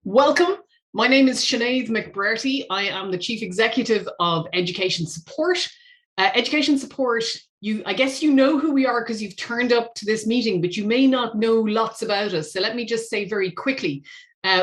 Welcome. My name is Sinead McBrearty. I am the Chief Executive of Education Support. Education Support, I guess you know who we are because you've turned up to this meeting, but you may not know lots about us. So let me just say very quickly,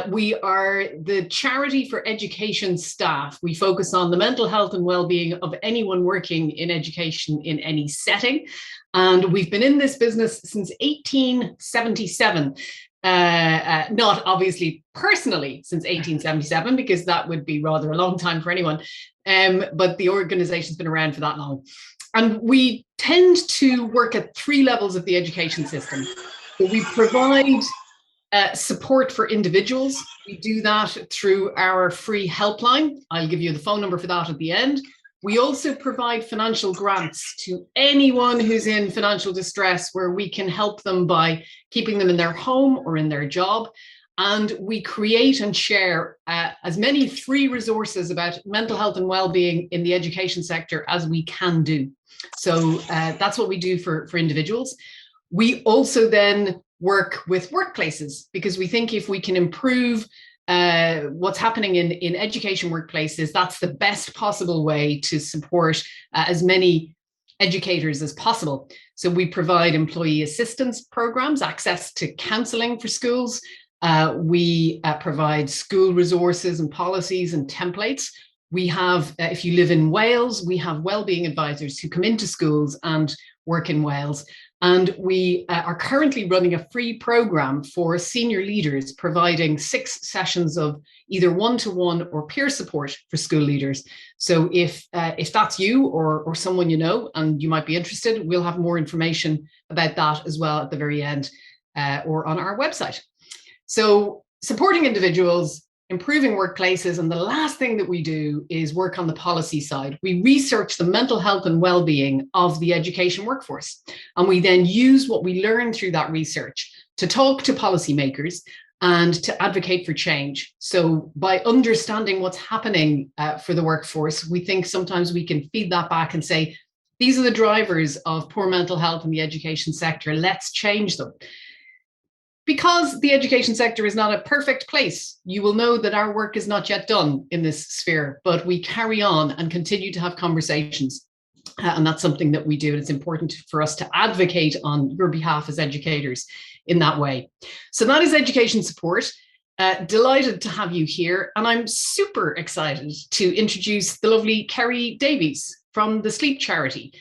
we are the charity for education staff. We focus on the mental health and well-being of anyone working in education in any setting. And we've been in this business since 1877. Not obviously personally since 1877, because that would be rather a long time for anyone, but the organization's been around for that long. And we tend to work at three levels of the education system. So we provide support for individuals. We do that through our free helpline. I'll give you the phone number for that at the end. We also provide financial grants to anyone who's in financial distress, where we can help them by keeping them in their home or in their job. And we create and share as many free resources about mental health and well-being in the education sector as we can do. So that's what we do for individuals. We also then work with workplaces, because we think if we can improve what's happening in education workplaces, that's the best possible way to support as many educators as possible. So we provide employee assistance programs, access to counselling for schools. We provide school resources and policies and templates. We have, if you live in Wales, we have wellbeing advisors who come into schools and work in Wales. And we are currently running a free program for senior leaders, providing 6 sessions of either one-to-one or peer support for school leaders. So if that's you or someone you know and you might be interested, we'll have more information about that as well at the very end or on our website. So supporting individuals, improving workplaces, and the last thing that we do is work on the policy side. We research the mental health and well-being of the education workforce, and we then use what we learn through that research to talk to policymakers and to advocate for change. So by understanding what's happening for the workforce, we think sometimes we can feed that back and say, these are the drivers of poor mental health in the education sector, let's change them. Because the education sector is not a perfect place, you will know that our work is not yet done in this sphere, but we carry on and continue to have conversations. And that's something that we do. And it's important for us to advocate on your behalf as educators in that way. So that is Education Support. Delighted to have you here. And I'm super excited to introduce the lovely Kerry Davies from the Sleep Charity.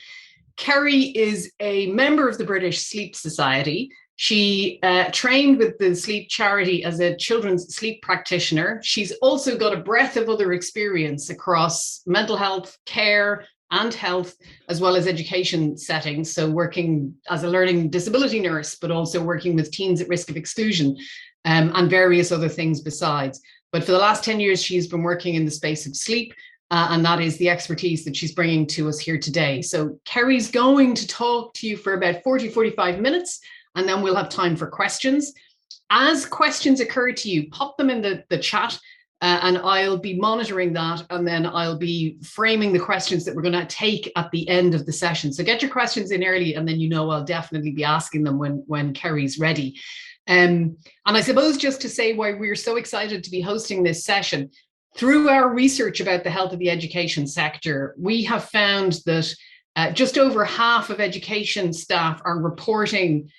Kerry is a member of the British Sleep Society. She trained with the Sleep Charity as a children's sleep practitioner. She's also got a breadth of other experience across mental health, care, and health, as well as education settings. So working as a learning disability nurse, but also working with teens at risk of exclusion and various other things besides. But for the last 10 years, she's been working in the space of sleep. And that is the expertise that she's bringing to us here today. So Kerry's going to talk to you for about 45 minutes. And then we'll have time for questions. As questions occur to you, pop them in the chat and I'll be monitoring that. And then I'll be framing the questions that we're going to take at the end of the session. So get your questions in early, and then I'll definitely be asking them when Kerry's ready. And I suppose just to say why we're so excited to be hosting this session, through our research about the health of the education sector, we have found that just over half of education staff are reporting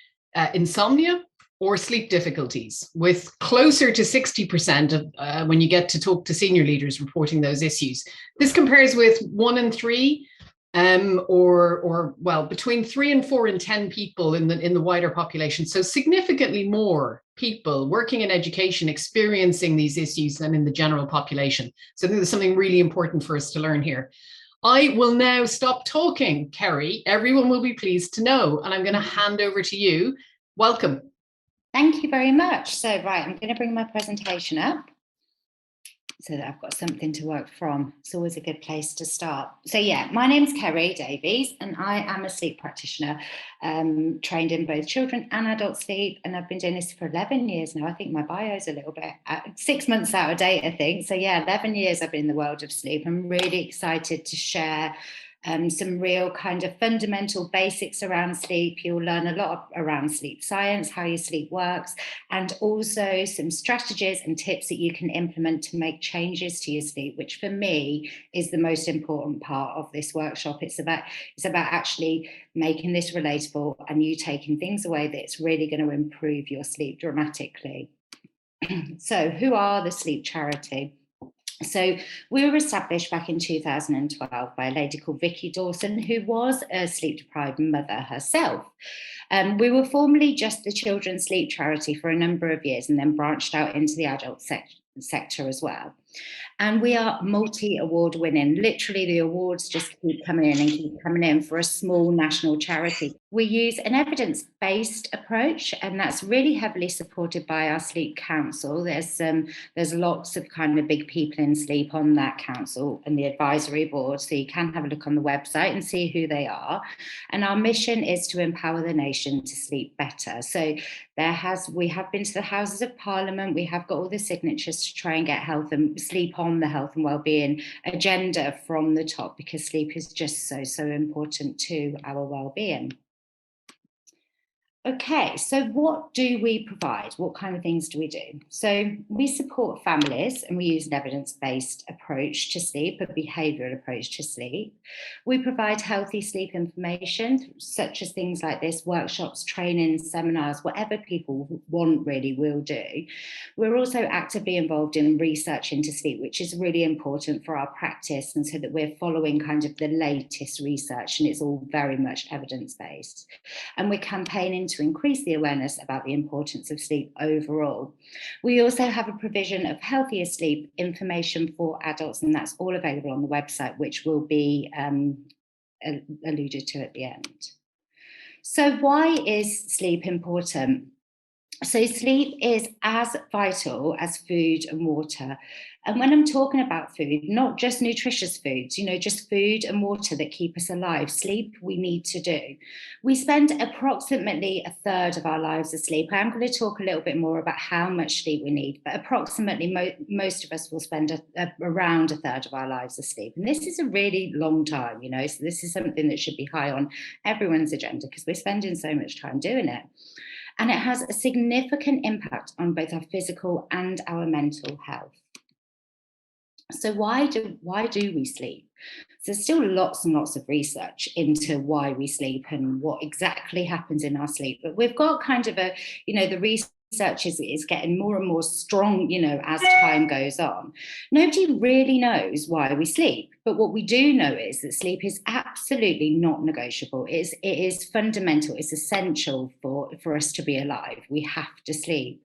insomnia or sleep difficulties, with closer to 60% of when you get to talk to senior leaders reporting those issues. This compares with 1 in 3 or between 3 and 4 in 10 people in the wider population. So significantly more people working in education experiencing these issues than in the general population. So I think there's something really important for us to learn here. I will now stop talking, Kerry. Everyone will be pleased to know, and I'm going to hand over to you. Welcome. Thank you very much. So, right, I'm going to bring my presentation up so that I've got something to work from. It's always a good place to start. So yeah, my name's Kerry Davies and I am a sleep practitioner, trained in both children and adult sleep, and I've been doing this for 11 years now. I think my bio's a little bit 6 months out of date, I think. So yeah, 11 years I've been in the world of sleep. I'm really excited to share some real kind of fundamental basics around sleep. You'll learn a lot around sleep science, how your sleep works, and also some strategies and tips that you can implement to make changes to your sleep, which for me is the most important part of this workshop. It's about actually making this relatable and you taking things away that's really going to improve your sleep dramatically. So who are the Sleep Charity? So we were established back in 2012 by a lady called Vicky Dawson, who was a sleep-deprived mother herself. We were formerly just the Children's Sleep Charity for a number of years and then branched out into the adult sector as well. And we are multi-award winning. Literally, the awards just keep coming in and keep coming in for a small national charity. We use an evidence-based approach, and that's really heavily supported by our Sleep Council. There's lots of kind of big people in sleep on that council and the advisory board, so you can have a look on the website and see who they are. And our mission is to empower the nation to sleep better. So we have been to the Houses of Parliament. We have got all the signatures to try and get sleep on the health and wellbeing agenda from the top, because sleep is just so important to our wellbeing. Okay, so what do we provide? What kind of things do we do? So we support families and we use an evidence-based approach to sleep, a behavioural approach to sleep. We provide healthy sleep information, such as things like this, workshops, trainings, seminars, whatever people want really will do. We're also actively involved in research into sleep, which is really important for our practice, and so that we're following kind of the latest research, and it's all very much evidence-based. And we're campaigning to increase the awareness about the importance of sleep overall. We also have a provision of healthier sleep information for adults, and that's all available on the website, which will be alluded to at the end. So why is sleep important? So sleep is as vital as food and water. And when I'm talking about food, not just nutritious foods, just food and water that keep us alive, sleep we need to do. We spend approximately a third of our lives asleep. I'm going to talk a little bit more about how much sleep we need, but approximately most of us will spend around a third of our lives asleep. And this is a really long time, so this is something that should be high on everyone's agenda, because we're spending so much time doing it. And it has a significant impact on both our physical and our mental health. So why do we sleep? So there's still lots and lots of research into why we sleep and what exactly happens in our sleep. But we've got kind of the research is getting more and more strong, as time goes on. Nobody really knows why we sleep. But what we do know is that sleep is absolutely not negotiable. It is fundamental. It's essential for us to be alive. We have to sleep.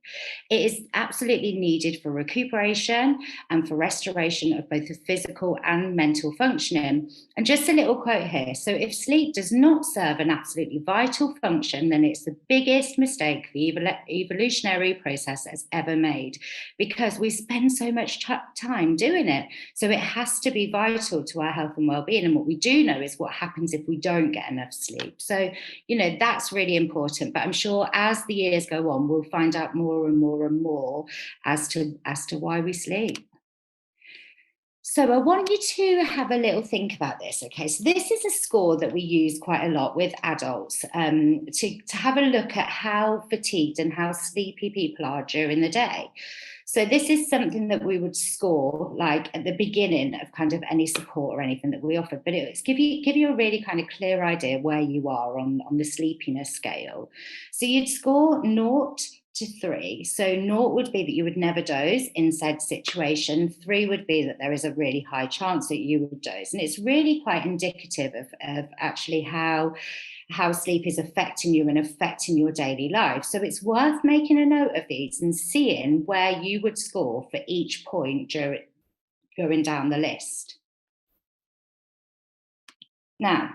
It is absolutely needed for recuperation and for restoration of both the physical and mental functioning. And just a little quote here. So if sleep does not serve an absolutely vital function, then it's the biggest mistake the evolutionary process has ever made, because we spend so much time doing it. So it has to be vital to our health and well-being. And what we do know is what happens if we don't get enough sleep. So, that's really important. But I'm sure as the years go on, we'll find out more and more and more as to why we sleep. So I want you to have a little think about this, okay? So this is a score that we use quite a lot with adults to have a look at how fatigued and how sleepy people are during the day. So this is something that we would score like at the beginning of kind of any support or anything that we offer, but it's give you a really kind of clear idea where you are on the sleepiness scale. So you'd score 0 to 3. So 0 would be that you would never doze in said situation. 3 would be that there is a really high chance that you would doze. And it's really quite indicative of actually how sleep is affecting you and affecting your daily life. So it's worth making a note of these and seeing where you would score for each point during going down the list. Now,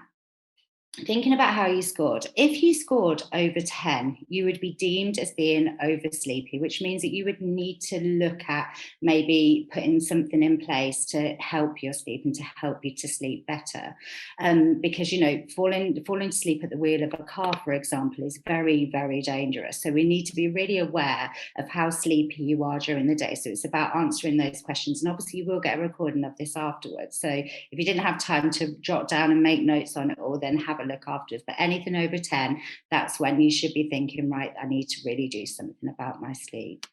thinking about how you scored, if you scored over 10, you would be deemed as being oversleepy, which means that you would need to look at maybe putting something in place to help your sleep and to help you to sleep better. Because, you know, falling to sleep at the wheel of a car, for example, is very, very dangerous. So we need to be really aware of how sleepy you are during the day. So it's about answering those questions. And obviously you will get a recording of this afterwards. So if you didn't have time to jot down and make notes on it all, then have a look afterwards. But anything over 10, that's when you should be thinking, right, I need to really do something about my sleep.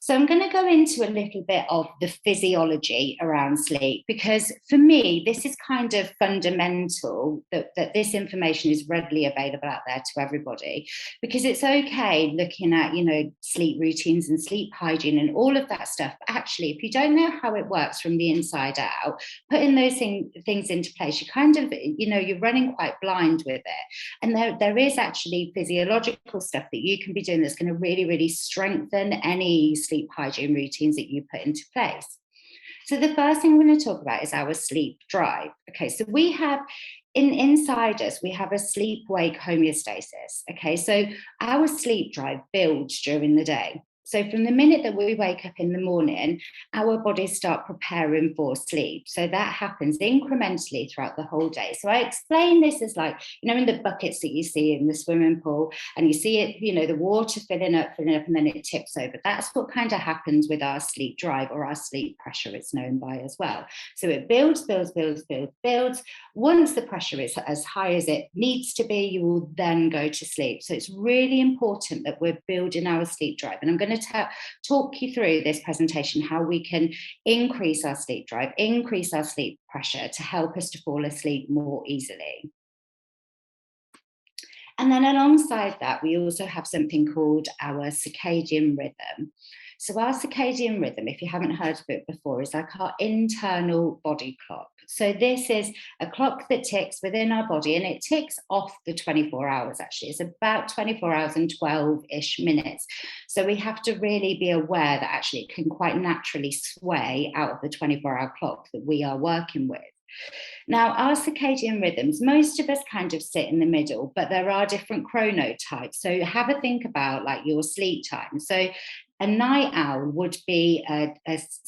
So I'm going to go into a little bit of the physiology around sleep, because for me, this is kind of fundamental that this information is readily available out there to everybody, because it's okay looking at, you know, sleep routines and sleep hygiene and all of that stuff. But actually, if you don't know how it works from the inside out, putting those things into place, you kind of, you know, you're running quite blind with it. And there is actually physiological stuff that you can be doing that's going to really, really strengthen any sleep hygiene routines that you put into place. So the first thing I'm going to talk about is our sleep drive. Okay, so we have inside us, we have a sleep-wake homeostasis. Okay, so our sleep drive builds during the day. So from the minute that we wake up in the morning, our bodies start preparing for sleep. So that happens incrementally throughout the whole day. So I explain this as like, you know, in the buckets that you see in the swimming pool, and you see it, you know, the water filling up, and then it tips over. That's what kind of happens with our sleep drive, or our sleep pressure, it's known by as well. So it builds. Once the pressure is as high as it needs to be, you will then go to sleep. So it's really important that we're building our sleep drive. And I'm going to talk you through this presentation how we can increase our sleep drive, increase our sleep pressure to help us to fall asleep more easily. And then alongside that, we also have something called our circadian rhythm. So our circadian rhythm, if you haven't heard of it before, is like our internal body clock. So this is a clock that ticks within our body, and it ticks off the 24 hours, actually. It's about 24 hours and 12-ish minutes. So we have to really be aware that actually it can quite naturally sway out of the 24-hour clock that we are working with. Now, our circadian rhythms, most of us kind of sit in the middle, but there are different chronotypes. So have a think about like your sleep time. So a night owl would be a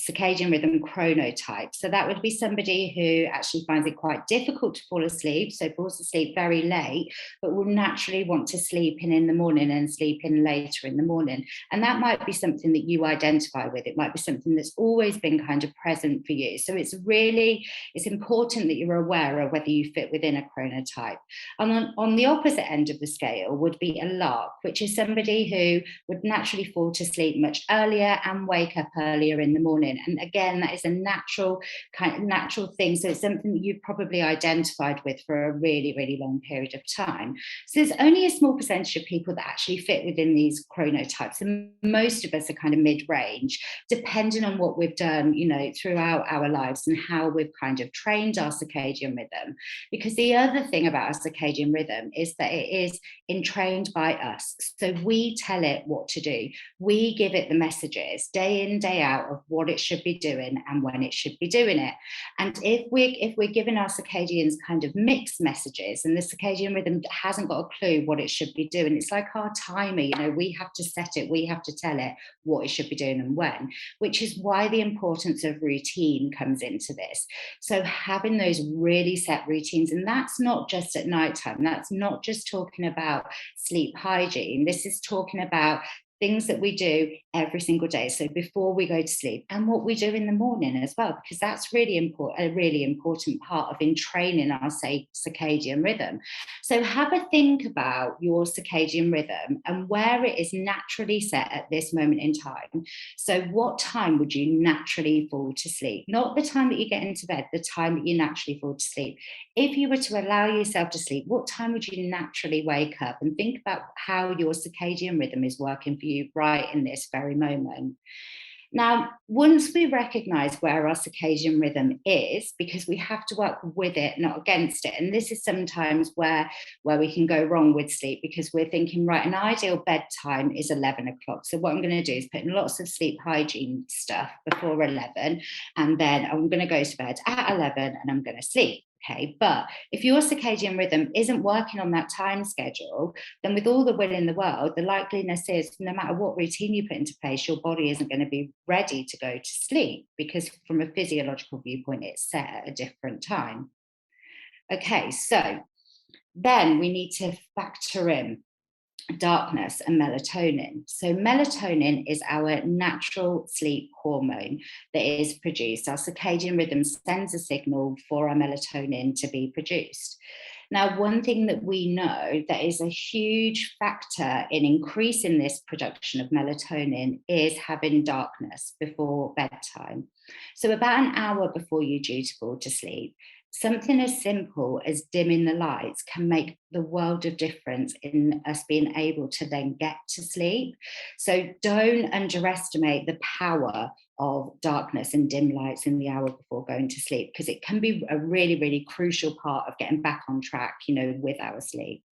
circadian rhythm chronotype. So that would be somebody who actually finds it quite difficult to fall asleep, so falls asleep very late, but will naturally want to sleep in the morning and sleep in later in the morning. And that might be something that you identify with. It might be something that's always been kind of present for you. So it's important that you're aware of whether you fit within a chronotype. And on the opposite end of the scale would be a lark, which is somebody who would naturally fall to sleep much earlier and wake up earlier in the morning. And again, that is a natural thing. So it's something that you've probably identified with for a really, really long period of time. So there's only a small percentage of people that actually fit within these chronotypes. And most of us are kind of mid-range, depending on what we've done, you know, throughout our lives and how we've kind of trained our circadian rhythm. Because the other thing about our circadian rhythm is that it is entrained by us. So we tell it what to do. We give it the messages day in, day out of what it should be doing and when it should be doing it. And if we're giving our circadians kind of mixed messages, and the circadian rhythm hasn't got a clue what it should be doing, it's like our timer, you know, we have to set it, we have to tell it what it should be doing and when, which is why the importance of routine comes into this. So having those really set routines, and that's not just at nighttime, that's not just talking about sleep hygiene, this is talking about things that we do every single day. So before we go to sleep, and what we do in the morning as well, because that's really important, a really important part of training our circadian rhythm. So have a think about your circadian rhythm and where it is naturally set at this moment in time. So what time would you naturally fall to sleep? Not the time that you get into bed, the time that you naturally fall to sleep. If you were to allow yourself to sleep, what time would you naturally wake up? And think about how your circadian rhythm is working for you right in this very moment. Now, once we recognize where our circadian rhythm is, because we have to work with it, not against it. And this is sometimes where we can go wrong with sleep, because we're thinking, right, an ideal bedtime is 11 o'clock. So what I'm going to do is put in lots of sleep hygiene stuff before 11, and then I'm going to go to bed at 11 and I'm going to sleep. Okay, but if your circadian rhythm isn't working on that time schedule, then with all the will in the world, the likeliness is no matter what routine you put into place, your body isn't going to be ready to go to sleep because from a physiological viewpoint, it's set at a different time. Okay, so then we need to factor in darkness and melatonin. So melatonin is our natural sleep hormone that is produced. Our circadian rhythm sends a signal for our melatonin to be produced. Now, one thing that we know that is a huge factor in increasing this production of melatonin is having darkness before bedtime. So about an hour before you're due to fall to sleep, something as simple as dimming the lights can make the world of difference in us being able to then get to sleep. So don't underestimate the power of darkness and dim lights in the hour before going to sleep, because it can be a really, really crucial part of getting back on track, with our sleep.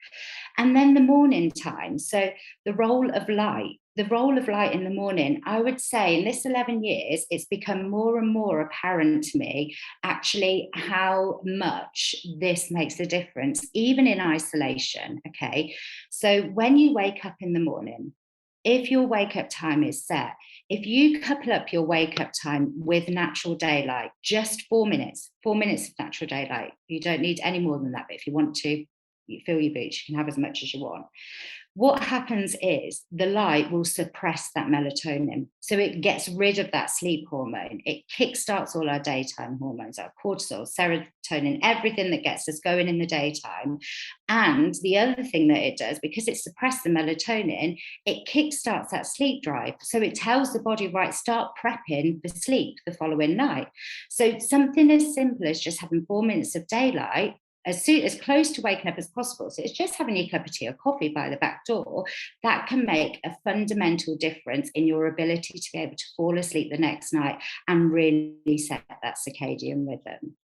And then the morning time. So the role of light in the morning, I would say in this 11 years, it's become more and more apparent to me actually how much this makes a difference, even in isolation. Okay. So when you wake up in the morning, if your wake up time is set, if you couple up your wake up time with natural daylight, just 4 minutes of natural daylight, you don't need any more than that. But if you want to, you fill your boots, you can have as much as you want. What happens is the light will suppress that melatonin. So it gets rid of that sleep hormone. It kickstarts all our daytime hormones, our cortisol, serotonin, everything that gets us going in the daytime. And the other thing that it does, because it suppresses the melatonin, it kickstarts that sleep drive. So it tells the body, right, start prepping for sleep the following night. So something as simple as just having 4 minutes of daylight, as close to waking up as possible. So it's just having your cup of tea or coffee by the back door, that can make a fundamental difference in your ability to be able to fall asleep the next night and really set that circadian rhythm.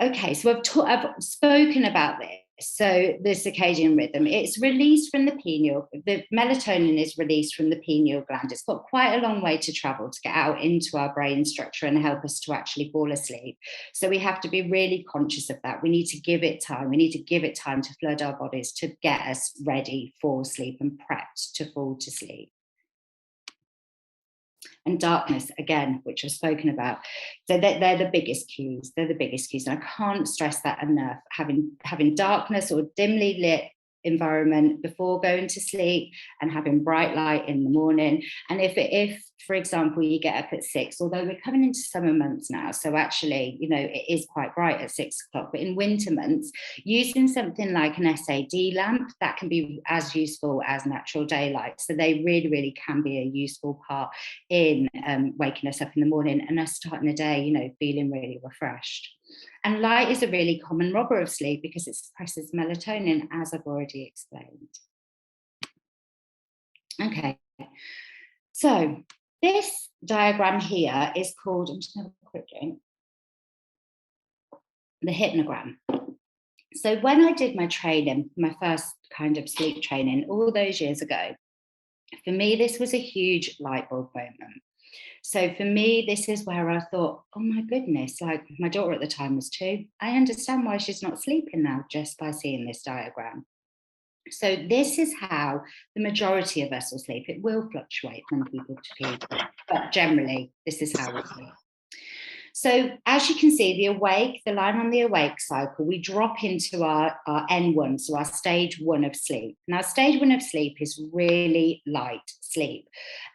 Okay, so I've spoken about this. So the circadian rhythm, it's released from the pineal. The melatonin is released from the pineal gland. It's got quite a long way to travel to get out into our brain structure and help us to actually fall asleep. So we have to be really conscious of that. We need to give it time. We need to give it time to flood our bodies to get us ready for sleep and prepped to fall to sleep. And darkness, again, which I've spoken about. So they're the biggest cues. They're the biggest cues. And I can't stress that enough. Having darkness or dimly lit environment before going to sleep and having bright light in the morning. And if for example, you get up at 6, although we're coming into summer months now, so actually, it is quite bright at 6 o'clock, but in winter months, using something like an SAD lamp, that can be as useful as natural daylight. So they really, really can be a useful part in waking us up in the morning and us starting the day, feeling really refreshed. And light is a really common robber of sleep because it suppresses melatonin, as I've already explained. Okay, so this diagram here is called, I'm just going to have a quick drink, the hypnogram. So when I did my training, my first kind of sleep training all those years ago, for me, this was a huge light bulb moment. So for me, this is where I thought, oh my goodness, like my daughter at the time was 2. I understand why she's not sleeping now just by seeing this diagram. So this is how the majority of us will sleep. It will fluctuate from people to people, but generally this is how we sleep. So as you can see, the line on the awake cycle, we drop into our N1, so our stage 1 of sleep. Now, stage 1 of sleep is really light sleep.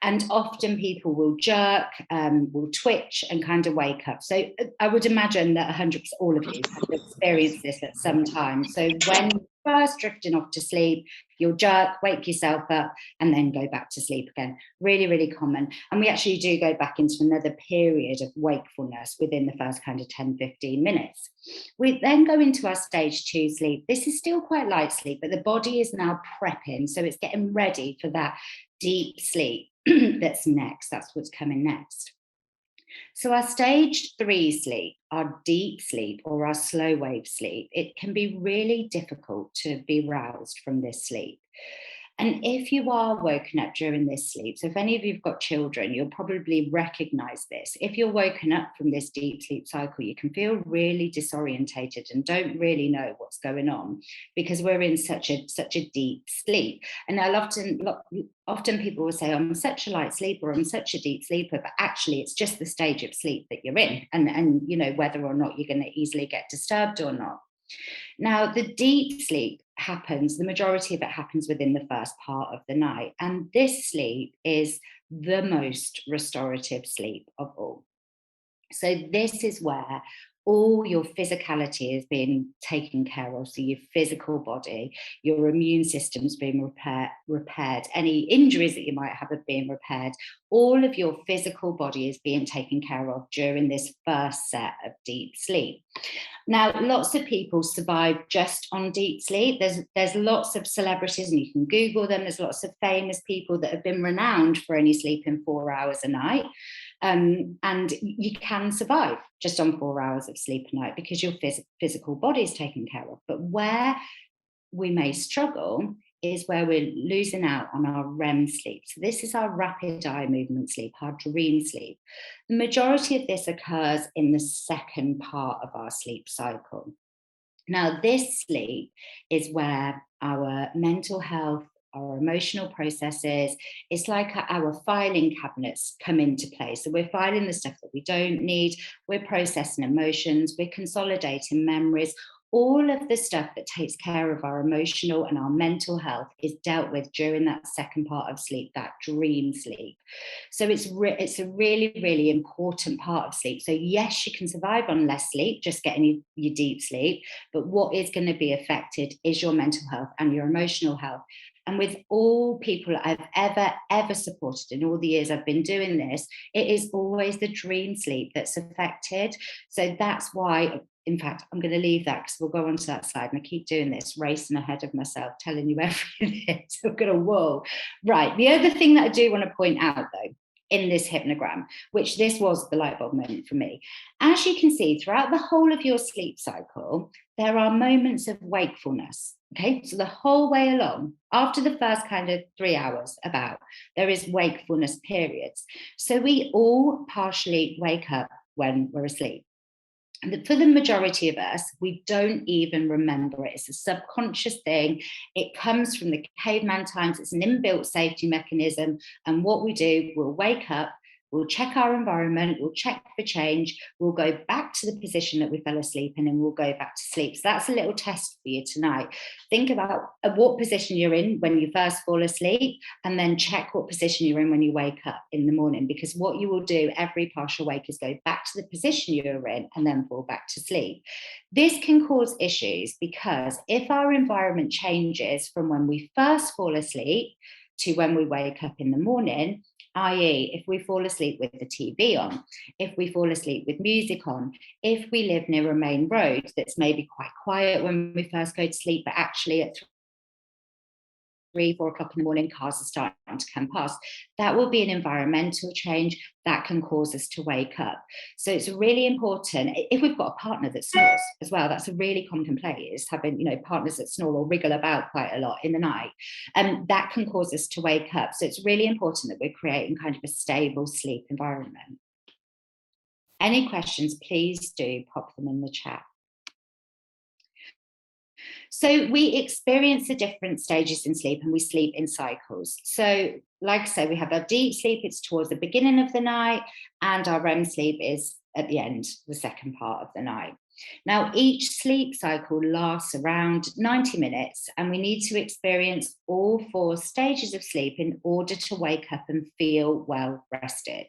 And often people will jerk, will twitch and kind of wake up. So I would imagine that 100%, all of you have experienced this at some time. So when first drifting off to sleep, you'll jerk, wake yourself up, and then go back to sleep again. Really, really common. And we actually do go back into another period of wakefulness within the first kind of 10, 15 minutes. We then go into our stage 2 sleep. This is still quite light sleep, but the body is now prepping. So it's getting ready for that deep sleep that's next. That's what's coming next. So our stage 3 sleep, our deep sleep or our slow wave sleep, it can be really difficult to be roused from this sleep. And if you are woken up during this sleep, so if any of you've got children, you'll probably recognize this. If you're woken up from this deep sleep cycle, you can feel really disorientated and don't really know what's going on because we're in such a deep sleep. And often people will say, I'm such a light sleeper, I'm such a deep sleeper, but actually it's just the stage of sleep that you're in, and you know, whether or not you're going to easily get disturbed or not. Now, the deep sleep happens, the majority of it happens within the first part of the night. And this sleep is the most restorative sleep of all. So this is where all your physicality is being taken care of. So your physical body, your immune system's being repaired, any injuries that you might have are being repaired. All of your physical body is being taken care of during this first set of deep sleep. Now, lots of people survive just on deep sleep. There's lots of celebrities, and you can Google them. There's lots of famous people that have been renowned for only sleeping 4 hours a night. And you can survive just on 4 hours of sleep a night because your physical body is taken care of. But where we may struggle is where we're losing out on our REM sleep. So this is our rapid eye movement sleep, our dream sleep. The majority of this occurs in the second part of our sleep cycle. Now, this sleep is where our mental health, our emotional processes, it's like our filing cabinets come into play. So we're filing the stuff that we don't need, we're processing emotions, we're consolidating memories. All of the stuff that takes care of our emotional and our mental health is dealt with during that second part of sleep, that dream sleep. So it's a really, really important part of sleep. So yes, you can survive on less sleep, just getting your deep sleep, but what is going to be affected is your mental health and your emotional health. And with all people I've ever supported in all the years I've been doing this, it is always the dream sleep that's affected. So that's why, in fact, I'm going to leave that because we'll go on to that slide. And I keep doing this, racing ahead of myself, telling you everything. So I'm going to, whoa. Right. The other thing that I do want to point out, though, in this hypnogram, which this was the light bulb moment for me. As you can see, throughout the whole of your sleep cycle, there are moments of wakefulness. Okay, so the whole way along, after the first kind of 3 hours about, there is wakefulness periods. So we all partially wake up when we're asleep. And for the majority of us, we don't even remember it. It's a subconscious thing. It comes from the caveman times. It's an inbuilt safety mechanism. And what we do, we'll wake up, we'll check our environment, we'll check for change, we'll go back to the position that we fell asleep in, and we'll go back to sleep. So that's a little test for you tonight. Think about what position you're in when you first fall asleep, and then check what position you're in when you wake up in the morning, because what you will do every partial wake is go back to the position you're in and then fall back to sleep. This can cause issues because if our environment changes from when we first fall asleep to when we wake up in the morning, i.e. if we fall asleep with the TV on, if we fall asleep with music on, if we live near a main road that's maybe quite quiet when we first go to sleep, but actually at 3, 4 o'clock in the morning, cars are starting to come past, that will be an environmental change that can cause us to wake up. So it's really important, if we've got a partner that snores as well, that's a really common complaint, is having, you know, partners that snore or wriggle about quite a lot in the night, and that can cause us to wake up. So it's really important that we're creating kind of a stable sleep environment. Any questions, please do pop them in the chat. So we experience the different stages in sleep, and we sleep in cycles. So like I say, we have our deep sleep, it's towards the beginning of the night, and our REM sleep is at the end, the second part of the night. Now, each sleep cycle lasts around 90 minutes, and we need to experience all 4 stages of sleep in order to wake up and feel well rested.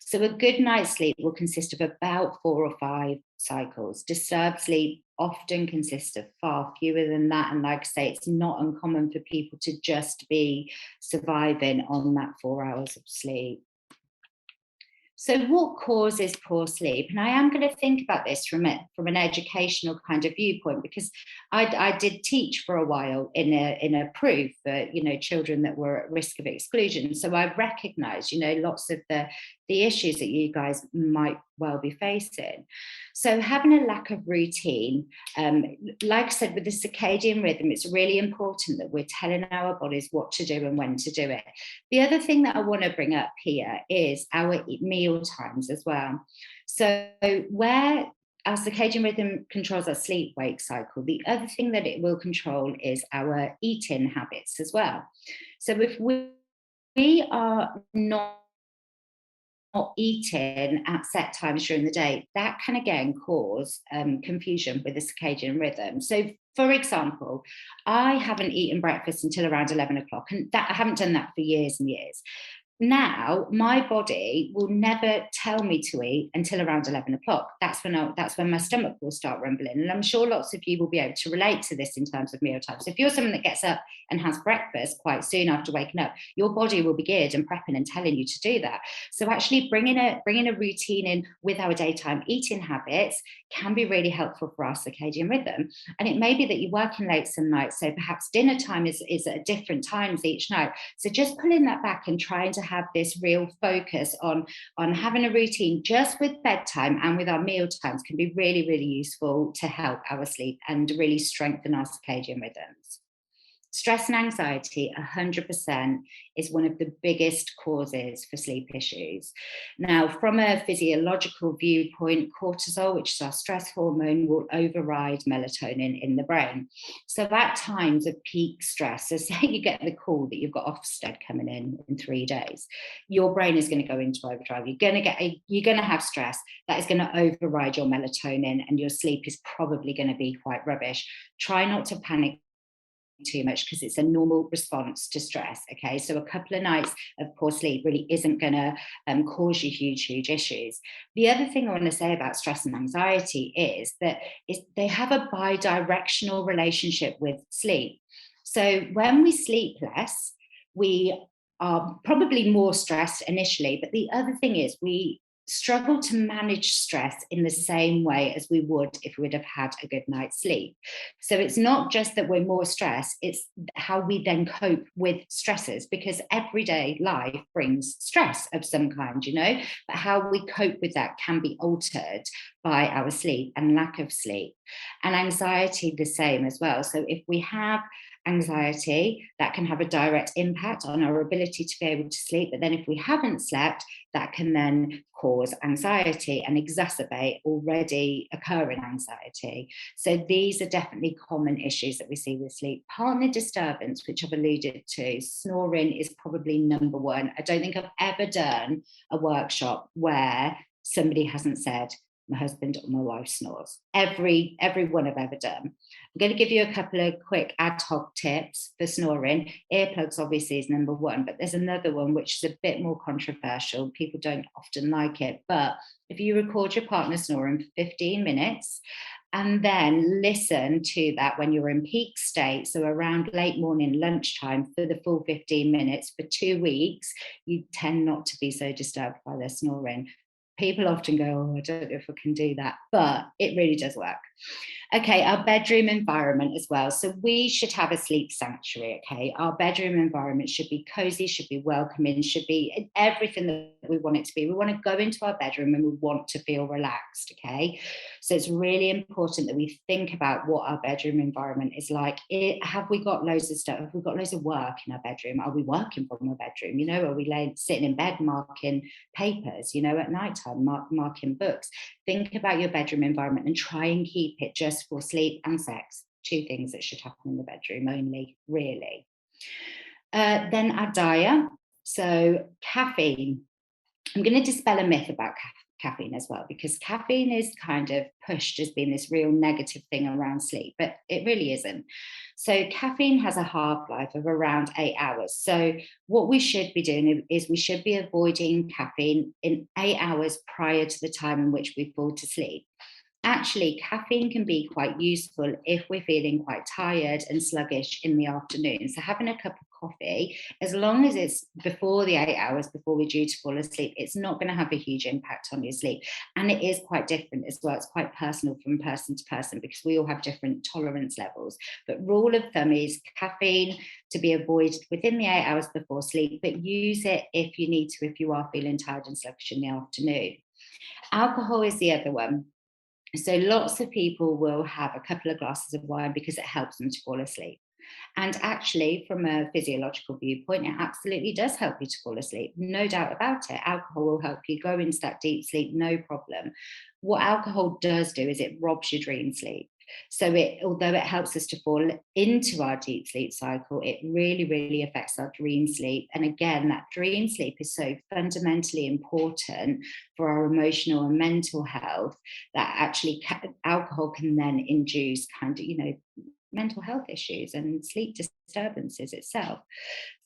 So a good night's sleep will consist of about 4 or 5 cycles. Disturbed sleep often consists of far fewer than that. And like I say, it's not uncommon for people to just be surviving on that 4 hours of sleep. So what causes poor sleep? And I am going to think about this from an educational kind of viewpoint, because I did teach for a while in a proof for, you know, children that were at risk of exclusion. So I recognise, you know, lots of the issues that you guys might well be facing. So having a lack of routine, like I said, with the circadian rhythm, it's really important that we're telling our bodies what to do and when to do it. The other thing that I want to bring up here is our meal times as well. So where our circadian rhythm controls our sleep-wake cycle, the other thing that it will control is our eating habits as well. So if we are not eating at set times during the day, that can again cause confusion with the circadian rhythm. So for example, I haven't eaten breakfast until around 11 o'clock, and that I haven't done that for years and years. Now my body will never tell me to eat until around 11 o'clock. That's when my stomach will start rumbling. And I'm sure lots of you will be able to relate to this in terms of meal times. If you're someone that gets up and has breakfast quite soon after waking up, your body will be geared and prepping and telling you to do that. So actually bringing a routine in with our daytime eating habits can be really helpful for our circadian rhythm. And it may be that you're working late some nights, so perhaps dinner time is at different times each night. So just pulling that back and trying to have this real focus on having a routine just with bedtime and with our meal times can be really, really useful to help our sleep and really strengthen our circadian rhythms. Stress and anxiety, 100%, is one of the biggest causes for sleep issues. Now, from a physiological viewpoint, cortisol, which is our stress hormone, will override melatonin in the brain. So at times of peak stress, so say you get the call that you've got Ofsted coming in 3 days, your brain is going to go into overdrive. You're going to have stress that is going to override your melatonin, and your sleep is probably going to be quite rubbish. Try not to panic too much because it's a normal response to stress. Okay, so a couple of nights of poor sleep really isn't going to cause you huge issues. The other thing I want to say about stress and anxiety is that they have a bi-directional relationship with sleep. So when we sleep less, we are probably more stressed initially, but the other thing is we struggle to manage stress in the same way as we would if we would have had a good night's sleep. So it's not just that we're more stressed, it's how we then cope with stresses, because everyday life brings stress of some kind, but how we cope with that can be altered by our sleep and lack of sleep. And anxiety the same as well. So if we have anxiety, that can have a direct impact on our ability to be able to sleep. But then if we haven't slept, that can then cause anxiety and exacerbate already occurring anxiety. So these are definitely common issues that we see with sleep. Partner disturbance, which I've alluded to, snoring is probably number one. I don't think I've ever done a workshop where somebody hasn't said, my husband or my wife snores. Every one I've ever done. I'm going to give you a couple of quick ad hoc tips for snoring. Earplugs obviously is number one, but there's another one which is a bit more controversial. People don't often like it, but if you record your partner snoring for 15 minutes and then listen to that when you're in peak state, so around late morning, lunchtime, for the full 15 minutes for 2 weeks, you tend not to be so disturbed by their snoring. People often go, oh, I don't know if I can do that, but it really does work. Okay, our bedroom environment as well. So we should have a sleep sanctuary, okay? Our bedroom environment should be cozy, should be welcoming, should be everything that we want it to be. We want to go into our bedroom and we want to feel relaxed, okay? So it's really important that we think about what our bedroom environment is like. Have we got loads of stuff? Have we got loads of work in our bedroom? Are we working from our bedroom? Are we sitting in bed marking papers, at night time, marking books? Think about your bedroom environment and try and keep it just for sleep and sex. 2 things that should happen in the bedroom only, really. Then our diet. So caffeine. I'm going to dispel a myth about caffeine as well, because caffeine is kind of pushed as being this real negative thing around sleep, but it really isn't. So caffeine has a half-life of around 8 hours. So what we should be doing is we should be avoiding caffeine in 8 hours prior to the time in which we fall to sleep. Actually, caffeine can be quite useful if we're feeling quite tired and sluggish in the afternoon. So having a cup of coffee, as long as it's before the 8 hours before we're due to fall asleep, it's not going to have a huge impact on your sleep. And it is quite different as well. It's quite personal from person to person because we all have different tolerance levels. But rule of thumb is caffeine to be avoided within the 8 hours before sleep, but use it if you need to, if you are feeling tired and sluggish in the afternoon. Alcohol is the other one. So lots of people will have a couple of glasses of wine because it helps them to fall asleep. And actually, from a physiological viewpoint, it absolutely does help you to fall asleep. No doubt about it. Alcohol will help you go into that deep sleep, no problem. What alcohol does do is it robs your dream sleep. So although it helps us to fall into our deep sleep cycle, it really, really affects our dream sleep. And again, that dream sleep is so fundamentally important for our emotional and mental health that actually alcohol can then induce kind of, mental health issues and sleep disturbances itself.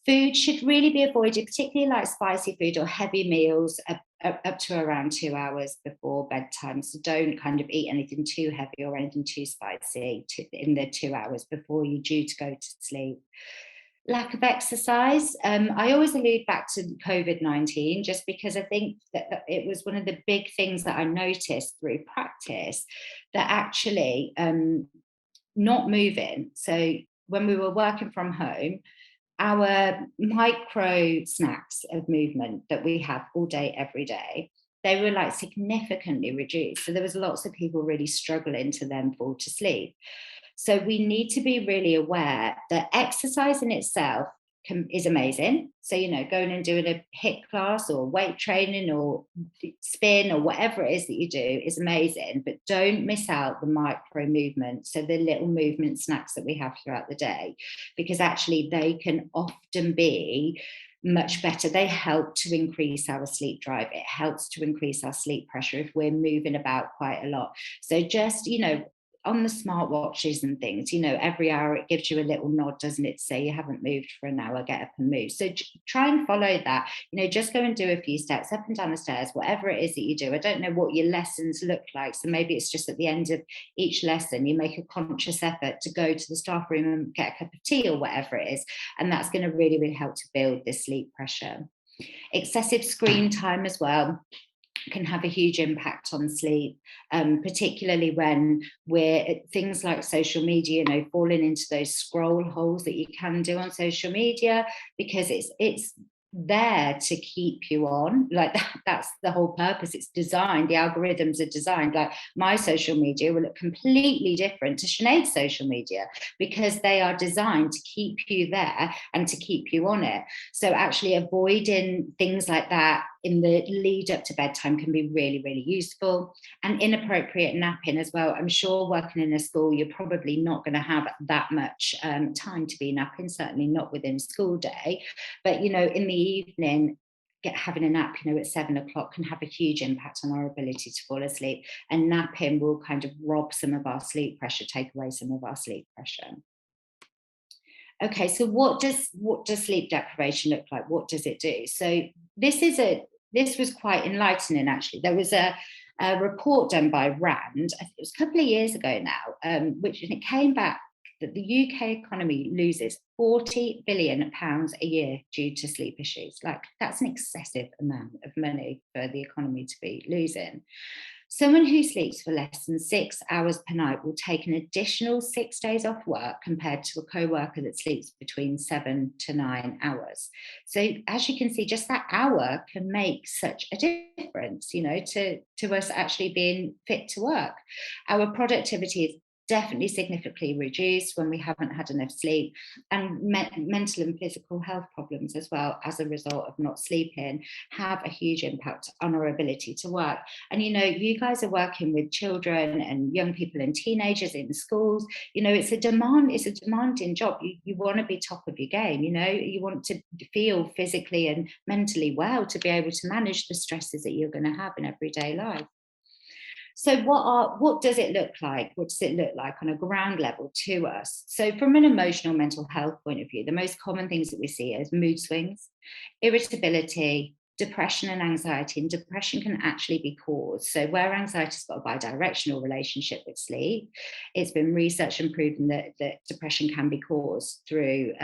Food should really be avoided, particularly like spicy food or heavy meals up to around 2 hours before bedtime. So don't kind of eat anything too heavy or anything too spicy in the 2 hours before you're due to go to sleep. Lack of exercise. I always allude back to COVID-19 just because I think that it was one of the big things that I noticed through practice, that actually not moving. So when we were working from home, our micro snacks of movement that we have all day, every day, they were like significantly reduced. So there was lots of people really struggling to then fall to sleep. So we need to be really aware that exercise in itself is amazing. So, going and doing a HIIT class or weight training or spin or whatever it is that you do is amazing, but don't miss out the micro movements. So the little movement snacks that we have throughout the day, because actually they can often be much better. They help to increase our sleep drive. It helps to increase our sleep pressure if we're moving about quite a lot. So just, on the smartwatches and things, every hour it gives you a little nod, doesn't it? Say you haven't moved for an hour, get up and move. So try and follow that. Just go and do a few steps up and down the stairs, whatever it is that you do. I don't know what your lessons look like. So maybe it's just at the end of each lesson, you make a conscious effort to go to the staff room and get a cup of tea or whatever it is. And that's going to really, really help to build this sleep pressure. Excessive screen time as well can have a huge impact on sleep, particularly when we're things like social media, falling into those scroll holes that you can do on social media, because it's there to keep you on, like that's the whole purpose. It's designed, the algorithms are designed, like my social media will look completely different to Sinead's social media because they are designed to keep you there and to keep you on it. So actually avoiding things like that in the lead up to bedtime can be really, really useful. And inappropriate napping as well. I'm sure working in a school, you're probably not going to have that much time to be napping, certainly not within school day. But, in the evening, having a nap, at 7 o'clock can have a huge impact on our ability to fall asleep. And napping will kind of rob some of our sleep pressure, take away some of our sleep pressure. Okay, so what does sleep deprivation look like? What does it do? So this was quite enlightening, actually. There was a report done by RAND, I think it was a couple of years ago now, and it came back that the UK economy loses £40 billion a year due to sleep issues. Like, that's an excessive amount of money for the economy to be losing. Someone who sleeps for less than 6 hours per night will take an additional 6 days off work compared to a co-worker that sleeps between 7 to 9 hours. So as you can see, just that hour can make such a difference, to us actually being fit to work. Our productivity is definitely significantly reduced when we haven't had enough sleep, and mental and physical health problems as well as a result of not sleeping have a huge impact on our ability to work. And you guys are working with children and young people and teenagers in schools. It's a demanding job. You want to be top of your game. You want to feel physically and mentally well to be able to manage the stresses that you're going to have in everyday life. So what does it look like? What does it look like on a ground level to us? So from an emotional mental health point of view, the most common things that we see is mood swings, irritability, depression and anxiety. And depression can actually be caused. So where anxiety's got a bidirectional relationship with sleep, it's been researched and proven that depression can be caused through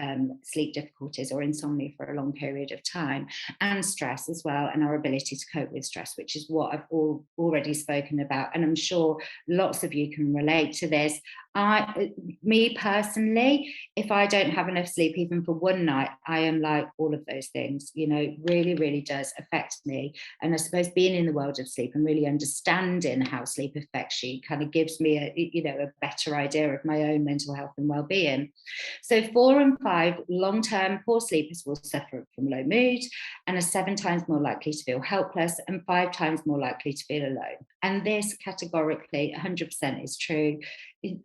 sleep difficulties or insomnia for a long period of time, and stress as well, and our ability to cope with stress, which is what I've already spoken about. And I'm sure lots of you can relate to this. Me personally, if I don't have enough sleep, even for one night, I am like all of those things, you know, really, really does affect me. And I suppose being in the world of sleep and really understanding how sleep affects you kind of gives me a better idea of my own mental health and well-being. So 4 and 5 long-term poor sleepers will suffer from low mood and are 7 times more likely to feel helpless and 5 times more likely to feel alone. And this categorically 100% is true.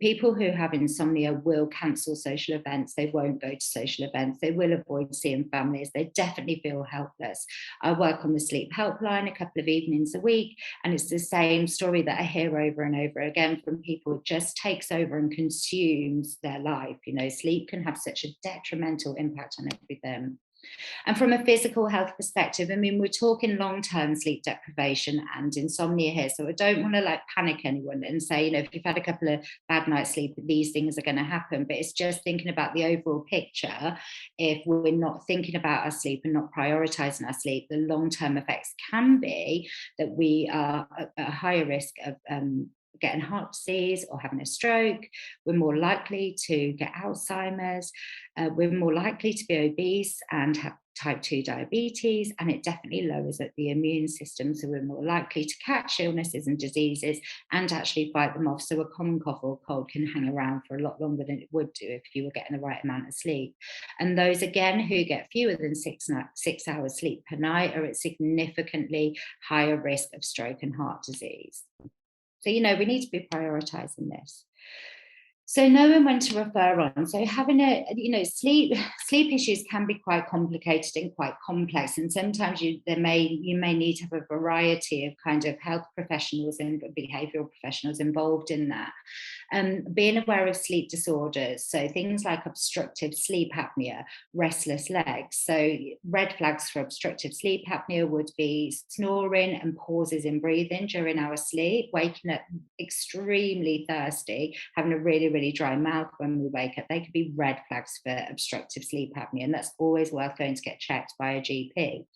People who have insomnia will cancel social events. They won't go to social events. They will avoid seeing families. They definitely feel helpless. I work on the sleep helpline a couple of evenings a week, and it's the same story that I hear over and over again from people. It just takes over and consumes their life. You know, sleep can have such a detrimental impact on everything. And from a physical health perspective, I mean, we're talking long-term sleep deprivation and insomnia here. So I don't want to like panic anyone and say, you know, if you've had a couple of bad nights sleep, these things are going to happen. But it's just thinking about the overall picture. If we're not thinking about our sleep and not prioritizing our sleep, the long-term effects can be that we are at a higher risk of getting heart disease or having a stroke. We're more likely to get Alzheimer's. We're more likely to be obese and have type 2 diabetes, and it definitely lowers the immune system. So we're more likely to catch illnesses and diseases and actually fight them off. So a common cough or cold can hang around for a lot longer than it would do if you were getting the right amount of sleep. And those, again, who get fewer than 6 hours sleep per night are at significantly higher risk of stroke and heart disease. So, you know, we need to be prioritizing this. So knowing when to refer on. So having sleep issues can be quite complicated and quite complex. And sometimes you may need to have a variety of kind of health professionals and behavioral professionals involved in that. Being aware of sleep disorders, so things like obstructive sleep apnea, restless legs. So red flags for obstructive sleep apnea would be snoring and pauses in breathing during our sleep, waking up extremely thirsty, having a really, really dry mouth when we wake up. They could be red flags for obstructive sleep apnea, and that's always worth going to get checked by a GP.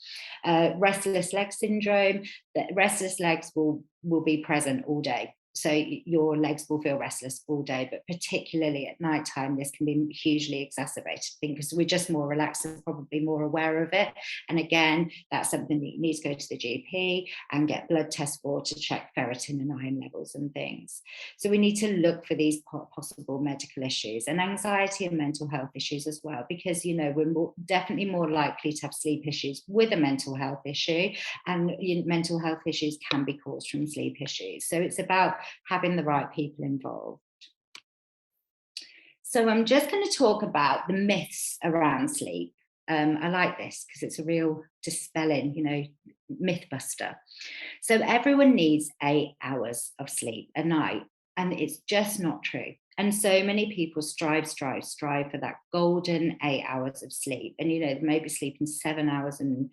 Restless leg syndrome, the restless legs will be present all day. So your legs will feel restless all day, but particularly at night time, this can be hugely exacerbated because we're just more relaxed and probably more aware of it. And again, that's something that you need to go to the GP and get blood tests for to check ferritin and iron levels and things. So we need to look for these possible medical issues and anxiety and mental health issues as well, because, you know, we're definitely more likely to have sleep issues with a mental health issue, and mental health issues can be caused from sleep issues. So it's about having the right people involved. So I'm just going to talk about the myths around sleep. I like this because it's a real dispelling, you know, myth buster. So everyone needs 8 hours of sleep a night, and it's just not true. And so many people strive for that golden 8 hours of sleep. And, you know, maybe sleeping 7 hours and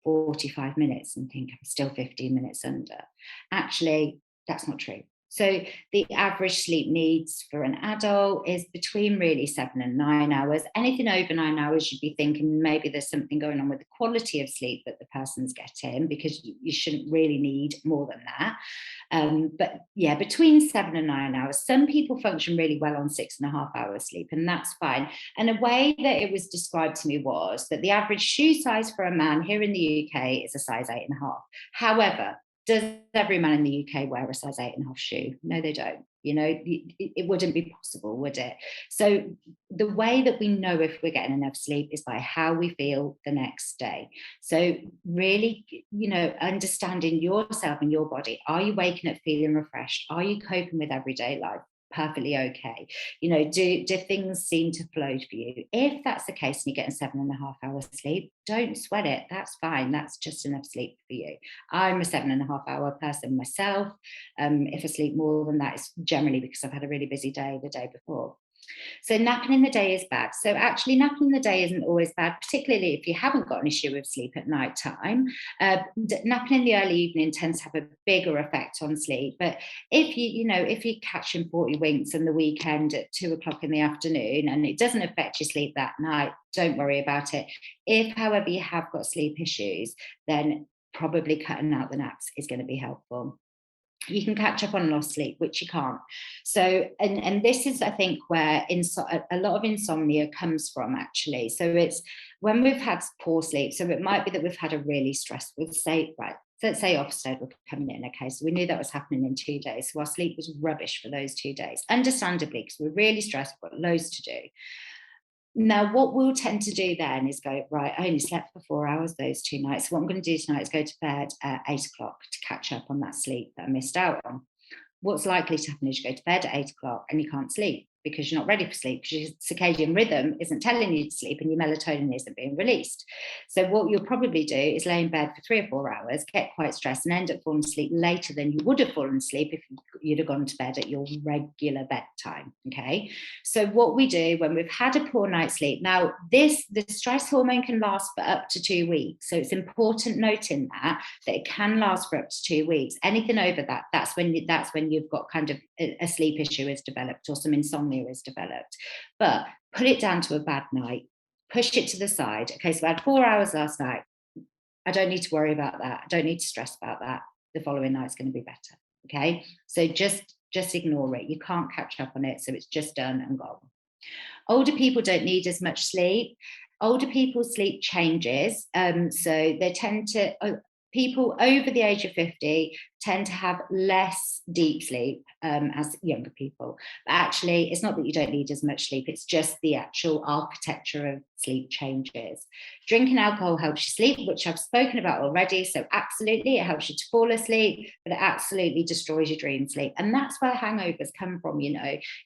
45 minutes and think I'm still 15 minutes under. Actually, that's not true. So the average sleep needs for an adult is between really 7 and 9 hours. Anything over 9 hours, you'd be thinking maybe there's something going on with the quality of sleep that the person's getting, because you shouldn't really need more than that. But yeah, between 7 and 9 hours. Some people function really well on 6.5 hours sleep, and that's fine. And a way that it was described to me was that the average shoe size for a man here in the UK is a size 8.5. However, does every man in the UK wear a size 8.5 shoe? No, they don't. You know, it wouldn't be possible, would it? So the way that we know if we're getting enough sleep is by how we feel the next day. So really, you know, understanding yourself and your body. Are you waking up feeling refreshed? Are you coping with everyday life perfectly okay? You know, do things seem to flow for you? If that's the case and you're getting 7.5 hours sleep, don't sweat it. That's fine. That's just enough sleep for you. I'm a 7.5 hour person myself. If I sleep more than that, it's generally because I've had a really busy day the day before. So napping in the day is bad. So actually napping in the day isn't always bad, particularly if you haven't got an issue with sleep at night time. Napping in the early evening tends to have a bigger effect on sleep. But if you're catching 40 winks on the weekend at 2 o'clock in the afternoon and it doesn't affect your sleep that night, don't worry about it. If, however, you have got sleep issues, then probably cutting out the naps is going to be helpful. you can catch up on lost sleep, which you can't. So, and this is, I think, where a lot of insomnia comes from, actually. So it's when we've had poor sleep. So it might be that we've had a really stressful state, right? So let's say Ofsted were coming in, okay, so we knew that was happening in 2 days. So our sleep was rubbish for those 2 days, understandably, because we're really stressed, we've got loads to do. Now, what we'll tend to do then is go, right, I only slept for 4 hours those 2 nights. So what I'm going to do tonight is go to bed at 8 o'clock to catch up on that sleep that I missed out on. What's likely to happen is you go to bed at 8 o'clock and you can't sleep because you're not ready for sleep, because your circadian rhythm isn't telling you to sleep and your melatonin isn't being released. So what you'll probably do is lay in bed for 3 or 4 hours, get quite stressed, and end up falling asleep later than you would have fallen asleep if you'd have gone to bed at your regular bedtime. Okay. So what we do when we've had a poor night's sleep, now the stress hormone can last for up to 2 weeks. So it's important noting that it can last for up to 2 weeks. Anything over that, that's when you've got kind of a sleep issue is developed or some insomnia is developed. But put it down to a bad night, push it to the side. Okay, so I had 4 hours last night. I don't need to worry about that. I don't need to stress about that. The following night's going to be better. Okay, so just ignore it. You can't catch up on it, so it's just done and gone. Older people don't need as much sleep. Older people's sleep changes, so they tend to people over the age of 50 tend to have less deep sleep as younger people. But actually, it's not that you don't need as much sleep, it's just the actual architecture of sleep changes. Drinking alcohol helps you sleep, which I've spoken about already. So absolutely, it helps you to fall asleep, but it absolutely destroys your dream sleep. And that's where hangovers come from,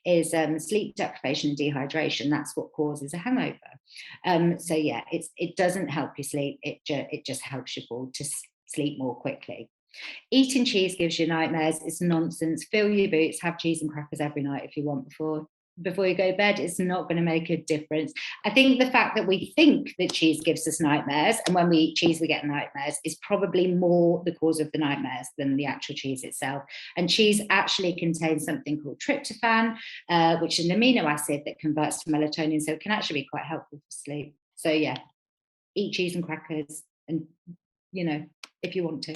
is sleep deprivation and dehydration. That's what causes a hangover. So yeah, it doesn't help you sleep. It just helps you fall to sleep more quickly. Eating cheese gives you nightmares. It's nonsense. Fill your boots, have cheese and crackers every night if you want before you go to bed. It's not going to make a difference. I think the fact that we think that cheese gives us nightmares, and when we eat cheese we get nightmares, is probably more the cause of the nightmares than the actual cheese itself. And cheese actually contains something called tryptophan, which is an amino acid that converts to melatonin, so it can actually be quite helpful for sleep. So yeah, eat cheese and crackers, and if you want to.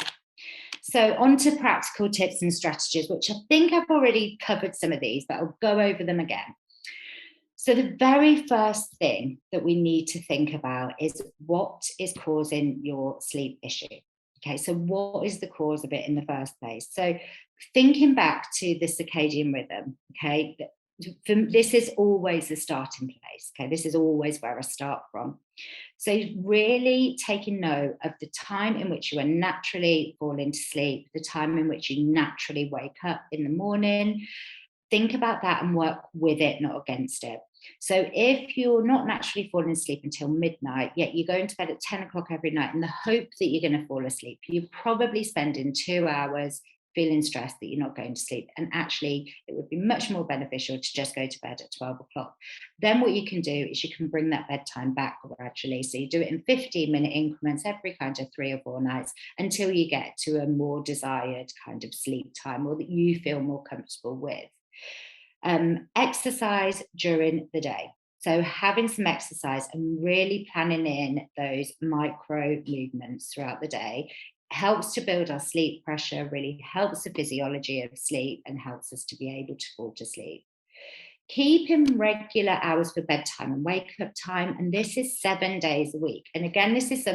So on to practical tips and strategies, which I think I've already covered some of these, but I'll go over them again. So the very first thing that we need to think about is what is causing your sleep issue. Okay, so what is the cause of it in the first place? So thinking back to the circadian rhythm, okay, this is always the starting place. Okay, this is always where I start from. So really taking note of the time in which you are naturally falling to sleep, the time in which you naturally wake up in the morning. Think about that and work with it, not against it. So if you're not naturally falling asleep until midnight, yet you're going to bed at 10 o'clock every night in the hope that you're going to fall asleep, you're probably spending 2 hours feeling stressed that you're not going to sleep. And actually, it would be much more beneficial to just go to bed at 12 o'clock. Then what you can do is you can bring that bedtime back gradually. So you do it in 15-minute increments every kind of 3 or 4 nights until you get to a more desired kind of sleep time, or that you feel more comfortable with. Exercise during the day. So having some exercise and really planning in those micro movements throughout the day helps to build our sleep pressure, really helps the physiology of sleep, and helps us to be able to fall to sleep. Keeping regular hours for bedtime and wake up time, and this is 7 days a week. And again, this is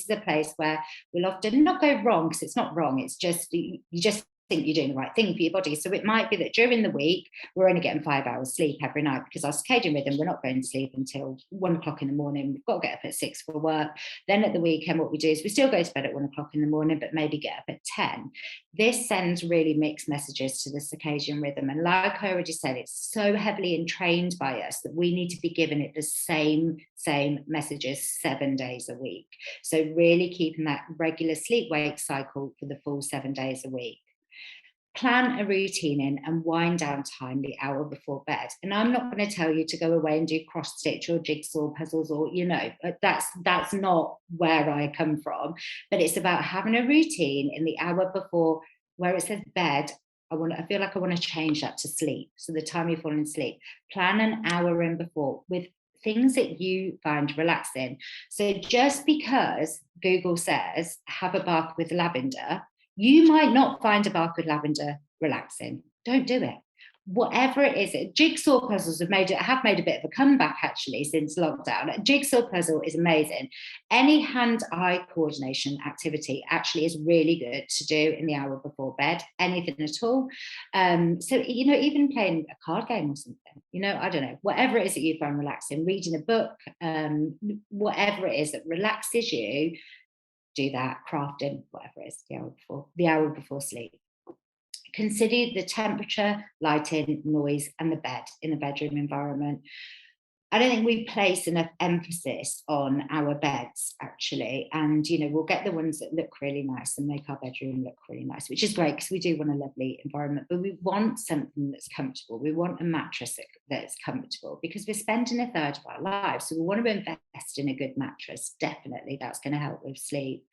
a place where we'll often not go wrong, because it's not wrong, it's just you just think you're doing the right thing for your body. So it might be that during the week we're only getting 5 hours sleep every night, because our circadian rhythm, we're not going to sleep until 1 o'clock in the morning. We've got to get up at 6 for work. Then at the weekend, what we do is we still go to bed at 1 o'clock in the morning, but maybe get up at 10. This sends really mixed messages to the circadian rhythm, and like I already said, it's so heavily entrained by us that we need to be giving it the same messages 7 days a week. So really keeping that regular sleep wake cycle for the full 7 days a week. Plan a routine in and wind down time the hour before bed. And I'm not going to tell you to go away and do cross stitch or jigsaw puzzles, or that's not where I come from. But it's about having a routine in the hour before, where it says bed. I feel like I want to change that to sleep. So the time you're falling asleep, plan an hour in before with things that you find relaxing. So just because Google says have a bath with lavender You might not find a bath with lavender relaxing. Don't do it. Whatever it is, jigsaw puzzles have made a bit of a comeback actually since lockdown. A jigsaw puzzle is amazing. Any hand-eye coordination activity actually is really good to do in the hour before bed, anything at all. So, you know, even playing a card game or something, you know, I don't know, whatever it is that you find relaxing, reading a book, whatever it is that relaxes you, do that. Crafting, whatever it is, the hour before sleep. Consider the temperature, lighting, noise, and the bed in the bedroom environment. I don't think we place enough emphasis on our beds, actually. And, you know, we'll get the ones that look really nice and make our bedroom look really nice, which is great because we do want a lovely environment, but we want something that's comfortable. We want a mattress that's comfortable because we're spending a third of our lives. So we want to invest in a good mattress. Definitely, that's going to help with sleep.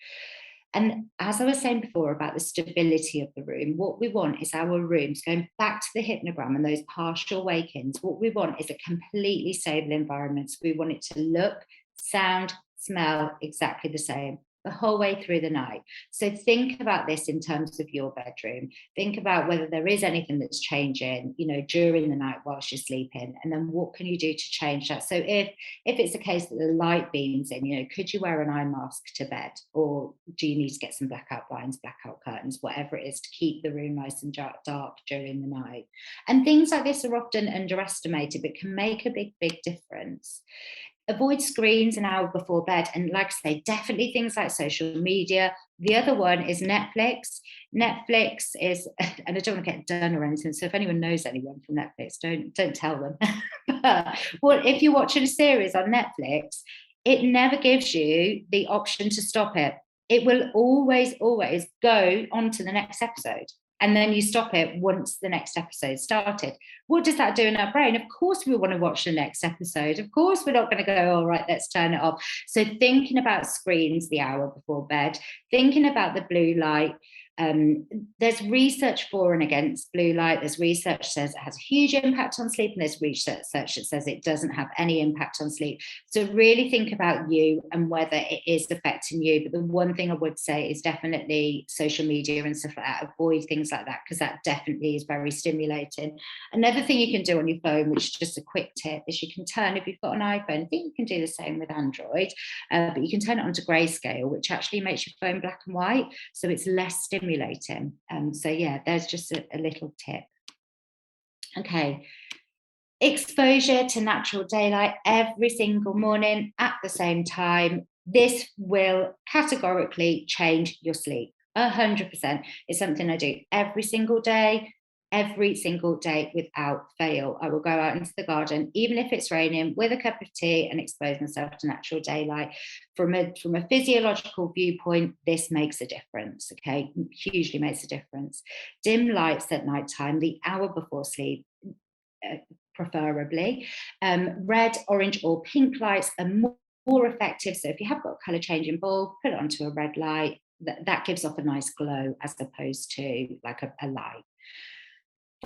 And as I was saying before about the stability of the room, what we want is our rooms, going back to the hypnogram and those partial wake-ins, what we want is a completely stable environment. So we want it to look, sound, smell exactly the same the whole way through the night. So think about this in terms of your bedroom. Think about whether there is anything that's changing, you know, during the night whilst you're sleeping, and then what can you do to change that? So if it's a case that the light beams in, you know, could you wear an eye mask to bed, or do you need to get some blackout blinds, blackout curtains, whatever it is, to keep the room nice and dark during the night? And things like this are often underestimated, but can make a big difference. Avoid screens an hour before bed. And like I say, definitely things like social media. The other one is Netflix. Netflix is, and I don't want to get done or anything, so if anyone knows anyone from Netflix, don't tell them. But well, if you're watching a series on Netflix, it never gives you the option to stop it. It will always go on to the next episode. And then you stop it once the next episode started. What does that do in our brain? Of course, we want to watch the next episode. Of course, we're not going to go, all right, let's turn it off. So thinking about screens the hour before bed, thinking about the blue light. There's research for and against blue light. There's research that says it has a huge impact on sleep, and there's research that says it doesn't have any impact on sleep. So really think about you and whether it is affecting you. But the one thing I would say is definitely social media and stuff like that. Avoid things like that, because that definitely is very stimulating. Another thing you can do on your phone, which is just a quick tip, is you can turn, if you've got an iPhone, I think you can do the same with Android, but you can turn it onto grayscale, which actually makes your phone black and white, so it's less stimulating. So yeah, there's just a little tip. Okay, exposure to natural daylight every single morning at the same time. This will categorically change your sleep. 100%. It's something I do every single day without fail. I will go out into the garden, even if it's raining, with a cup of tea and expose myself to natural daylight. From a physiological viewpoint, this makes a difference, okay? Hugely makes a difference. Dim lights at nighttime, the hour before sleep, preferably. Red, orange, or pink lights are more effective. So if you have got a colour changing bulb, put it onto a red light. That gives off a nice glow as opposed to like a light.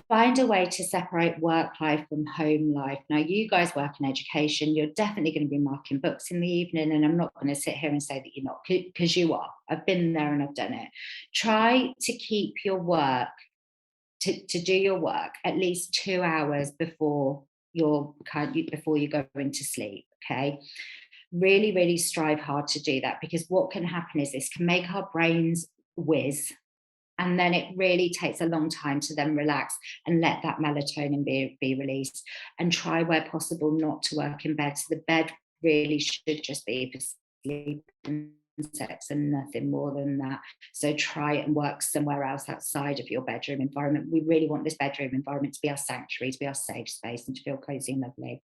Find a way to separate work life from home life. Now, you guys work in education. You're definitely going to be marking books in the evening, and I'm not going to sit here and say that you're not, because you are. I've been there and I've done it. Try to keep your work, to do your work at least 2 hours before you go into sleep, okay? Really strive hard to do that, because what can happen is this can make our brains whiz, and then it really takes a long time to then relax and let that melatonin be released. And try where possible not to work in bed. So the bed really should just be for sleep and sex and nothing more than that. So try and work somewhere else outside of your bedroom environment. We really want this bedroom environment to be our sanctuary, to be our safe space, and to feel cozy and lovely.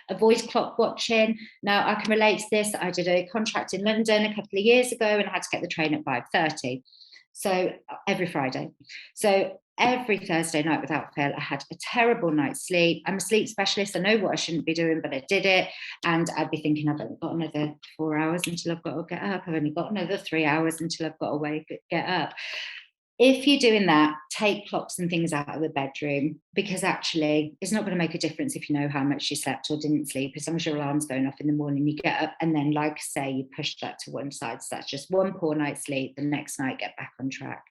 Avoid clock watching. Now, I can relate to this. I did a contract in London a couple of years ago and I had to get the train at 5:30. So every Friday. So every Thursday night without fail, I had a terrible night's sleep. I'm a sleep specialist. I know what I shouldn't be doing, but I did it. And I'd be thinking, I've only got another 4 hours until I've got to get up. I've only got another 3 hours until I've got to get up. If you're doing that, take clocks and things out of the bedroom, because actually it's not going to make a difference if you know how much you slept or didn't sleep. As long as your alarm's going off in the morning, you get up, and then, like I say, you push that to one side. So that's just one poor night's sleep. The next night, get back on track.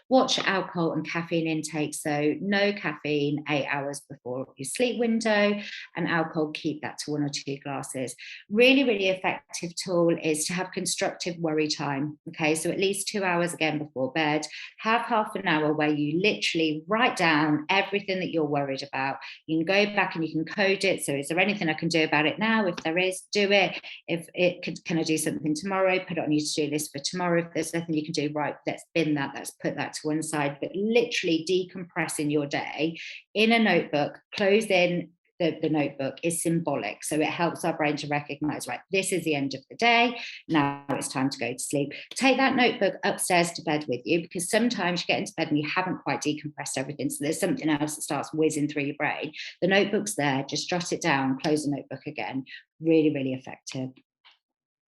Watch alcohol and caffeine intake. So no caffeine 8 hours before your sleep window, and alcohol, keep that to 1 or 2 glasses. Really, really effective tool is to have constructive worry time. Okay, so at least 2 hours again before bed. Have half an hour where you literally write down everything that you're worried about. You can go back and you can code it. So is there anything I can do about it now? If there is, do it. If it could, can I do something tomorrow? Put it on your to-do list for tomorrow. If there's nothing you can do, right, let's bin that, let's put that to one side. But literally decompressing your day in a notebook, close in. The notebook is symbolic. So it helps our brain to recognize, right, this is the end of the day. Now it's time to go to sleep. Take that notebook upstairs to bed with you, because sometimes you get into bed and you haven't quite decompressed everything. So there's something else that starts whizzing through your brain. The notebook's there, just jot it down, close the notebook again. Really, really effective.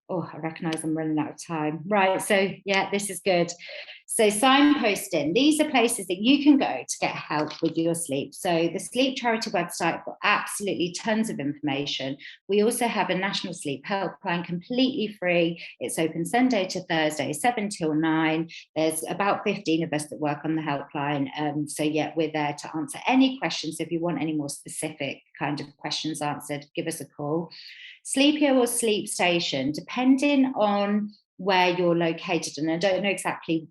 Oh, I recognise I'm running out of time. Right, so yeah, this is good. So signposting, these are places that you can go to get help with your sleep. So the Sleep Charity website got absolutely tons of information. We also have a national sleep helpline, completely free. It's open Sunday to Thursday, 7 till 9. There's about 15 of us that work on the helpline. So yeah, we're there to answer any questions. If you want any more specific kind of questions answered, give us a call. Sleepio or Sleep Station, depending on where you're located, and I don't know exactly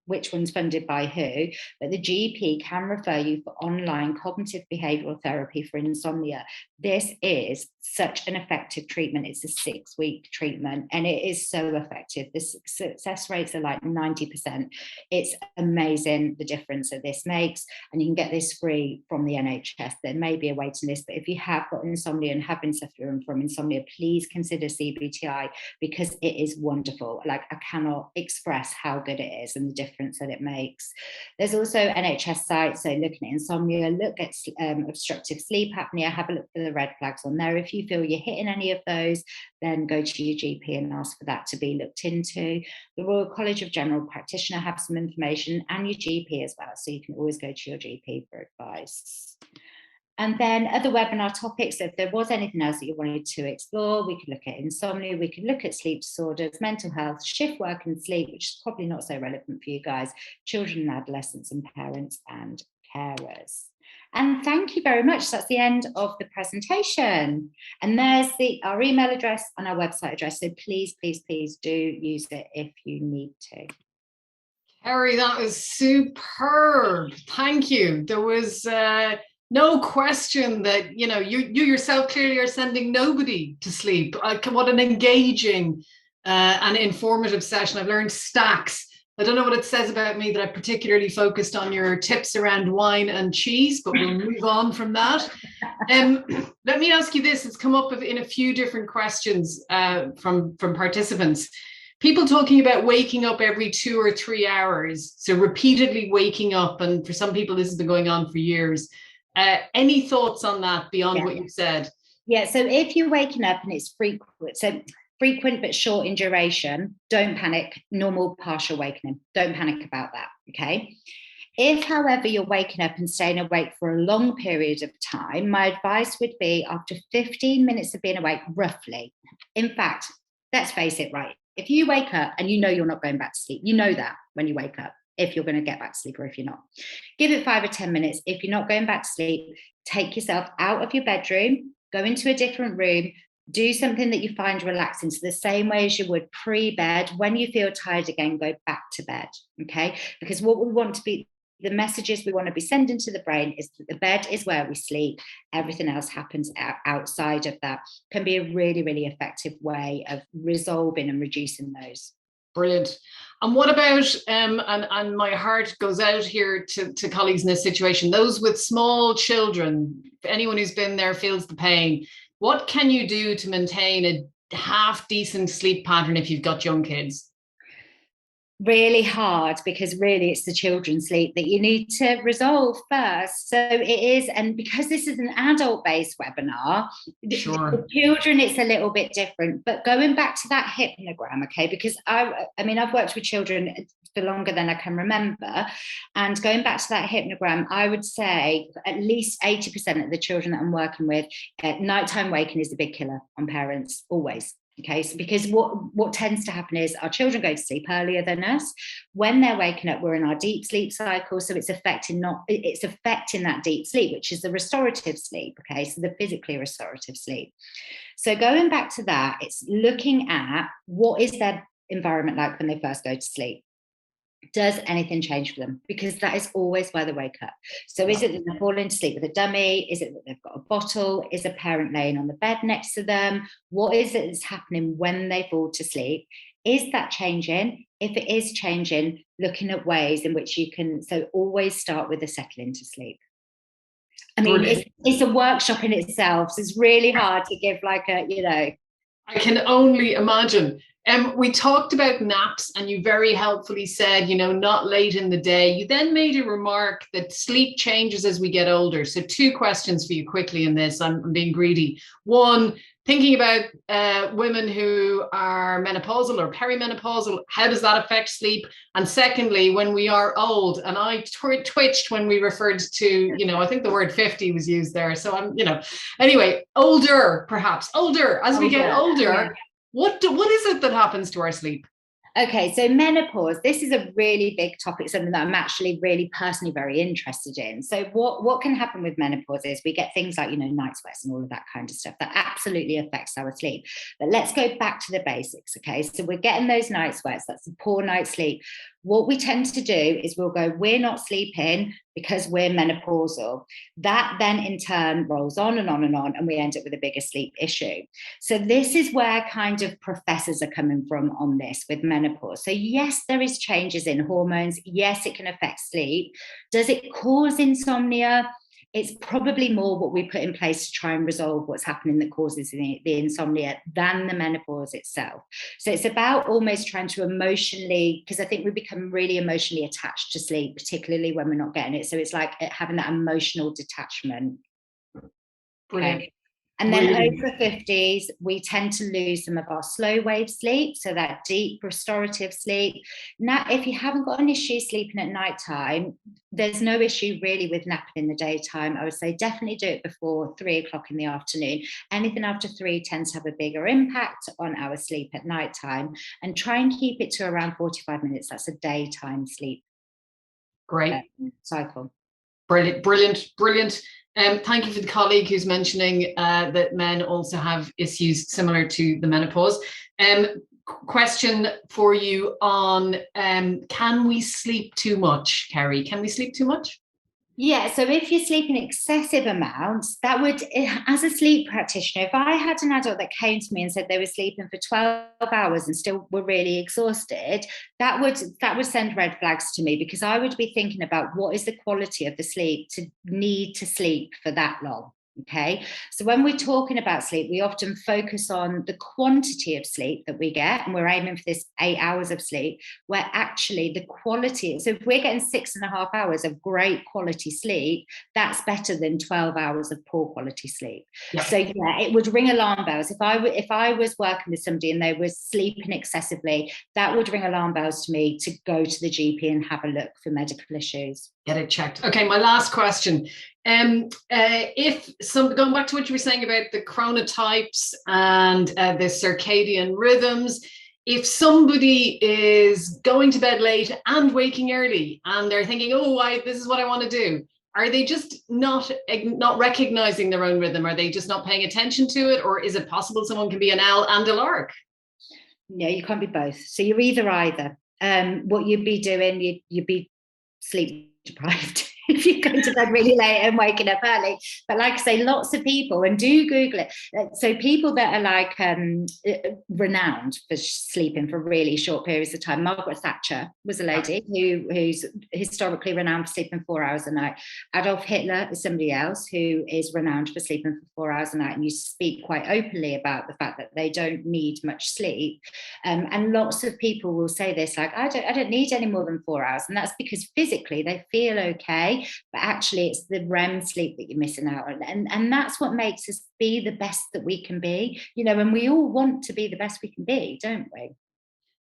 which one's funded by who, but the GP can refer you for online cognitive behavioural therapy for insomnia. This is such an effective treatment. It's a 6-week treatment, and it is so effective. The success rates are like 90%. It's amazing the difference that this makes, and you can get this free from the NHS. There may be a waiting list, but if you have got insomnia and have been suffering from insomnia, please consider CBTI, because it is wonderful. Like, I cannot express how good it is and the difference that it makes. There's also NHS sites, so looking at insomnia, look at obstructive sleep apnea, have a look for the red flags on there. If you feel you're hitting any of those, then go to your GP and ask for that to be looked into. The Royal College of General Practitioner have some information, and your GP as well, so you can always go to your GP for advice. And then other webinar topics, if there was anything else that you wanted to explore, we could look at insomnia, we could look at sleep disorders, mental health, shift work and sleep, which is probably not so relevant for you guys, children and adolescents and parents and carers. And thank you very much. That's the end of the presentation. And there's our email address and our website address. So please, please, please do use it if you need to. Kerry, that was superb. Thank you. There was no question that, you yourself clearly are sending nobody to sleep. What an engaging and informative session. I've learned stacks. I don't know what it says about me that I particularly focused on your tips around wine and cheese, but we'll move on from that. Let me ask you this. It's come up in a few different questions from participants. People talking about waking up every 2 or 3 hours, so repeatedly waking up, and for some people this has been going on for years. Any thoughts on that beyond what you've said? Yeah, so if you're waking up and it's frequent but short in duration, don't panic. Normal partial awakening. Don't panic about that, okay? If, however, you're waking up and staying awake for a long period of time, my advice would be after 15 minutes of being awake, roughly. In fact, let's face it, right? If you wake up and you know you're not going back to sleep, you know that when you wake up, if you're going to get back to sleep or if you're not. Give it 5 or 10 minutes. If you're not going back to sleep, take yourself out of your bedroom, go into a different room, do something that you find relaxing. So the same way as you would pre-bed, when you feel tired again, go back to bed, okay? Because what we want to be, the messages we want to be sending to the brain is that the bed is where we sleep. Everything else happens outside of that. Can be a really, really effective way of resolving and reducing those. Brilliant. And what about, and my heart goes out here to colleagues in this situation, those with small children, anyone who's been there feels the pain. What can you do to maintain a half decent sleep pattern if you've got young kids? Really hard, because really it's the children's sleep that you need to resolve first. So it is, and because this is an adult-based webinar, sure, the children, it's a little bit different. But going back to that hypnogram, okay, because I've worked with children for longer than I can remember. And going back to that hypnogram, I would say at least 80% of the children that I'm working with, nighttime waking is a big killer on parents, always. Okay, so because what tends to happen is our children go to sleep earlier than us. When they're waking up, we're in our deep sleep cycle, so it's affecting that deep sleep, which is the restorative sleep. Okay, so the physically restorative sleep. So going back to that, it's looking at what is their environment like when they first go to sleep. Does anything change for them? Because that is always why they wake up. So is it that they're falling to sleep with a dummy? Is it that they've got a bottle? Is a parent laying on the bed next to them? What is it that's happening when they fall to sleep? Is that changing? If it is changing, looking at ways in which you can, so always start with a settle into sleep. I mean, it's a workshop in itself. So it's really hard to give like a, you know. I can only imagine. We talked about naps and you very helpfully said, you know, not late in the day. You then made a remark that sleep changes as we get older. So 2 questions for you quickly in this. I'm being greedy. One, thinking about women who are menopausal or perimenopausal, how does that affect sleep? And secondly, when we are old, and I twitched when we referred to, you know, I think the word 50 was used there. So I'm, you know, anyway, older, perhaps older, as we get older. Yeah. What is it that happens to our sleep? Okay, so menopause, this is a really big topic, something that I'm actually really personally very interested in. So what can happen with menopause is we get things like, you know, night sweats and all of that kind of stuff that absolutely affects our sleep. But let's go back to the basics, okay? So we're getting those night sweats, that's a poor night's sleep. What we tend to do is we'll go, we're not sleeping because we're menopausal. That then in turn rolls on and on and on, and we end up with a bigger sleep issue. So this is where kind of professors are coming from on this with menopause. So yes, there is changes in hormones. Yes, it can affect sleep. Does it cause insomnia? It's probably more what we put in place to try and resolve what's happening that causes the insomnia than the menopause itself. So it's about almost trying to emotionally, because I think we become really emotionally attached to sleep, particularly when we're not getting it. So it's like having that emotional detachment. Brilliant. Okay. And then over 50s, we tend to lose some of our slow wave sleep, so that deep restorative sleep. Now, if you haven't got an issue sleeping at nighttime, there's no issue really with napping in the daytime. I would say definitely do it before 3 o'clock in the afternoon. Anything after 3 tends to have a bigger impact on our sleep at nighttime, and try and keep it to around 45 minutes. That's a daytime sleep. Great. Cycle. Brilliant, brilliant, brilliant. Thank you for the colleague who's mentioning that men also have issues similar to the menopause. Question for you on can we sleep too much, Kerry? Can we sleep too much? Yeah, so if you're sleeping excessive amounts, that would, as a sleep practitioner, if I had an adult that came to me and said they were sleeping for 12 hours and still were really exhausted, that would send red flags to me, because I would be thinking about what is the quality of the sleep to need to sleep for that long. Okay, so when we're talking about sleep, we often focus on the quantity of sleep that we get, and we're aiming for this 8 hours of sleep, where actually the quality, so if we're getting 6.5 hours of great quality sleep, that's better than 12 hours of poor quality sleep. Yeah. So yeah, it would ring alarm bells. If I was working with somebody and they were sleeping excessively, that would ring alarm bells to me to go to the GP and have a look for medical issues. Get it checked. Okay, my last question. Going back to what you were saying about the chronotypes and the circadian rhythms, if somebody is going to bed late and waking early and they're thinking, oh, this is what I want to do, are they just not recognizing their own rhythm? Are they just not paying attention to it? Or is it possible someone can be an owl and a lark? No, you can't be both. So you're either. What you'd be doing, you'd be sleep deprived if you're going to bed really late and waking up early. But like I say, lots of people, and do Google it. So people that are like renowned for sleeping for really short periods of time. Margaret Thatcher was a lady who's historically renowned for sleeping 4 hours a night. Adolf Hitler is somebody else who is renowned for sleeping for 4 hours a night, and you speak quite openly about the fact that they don't need much sleep. And lots of people will say this, like, I don't need any more than 4 hours, and that's because physically they feel okay, but actually it's the REM sleep that you're missing out on, and that's what makes us be the best that we can be, you know, and we all want to be the best we can be, don't we?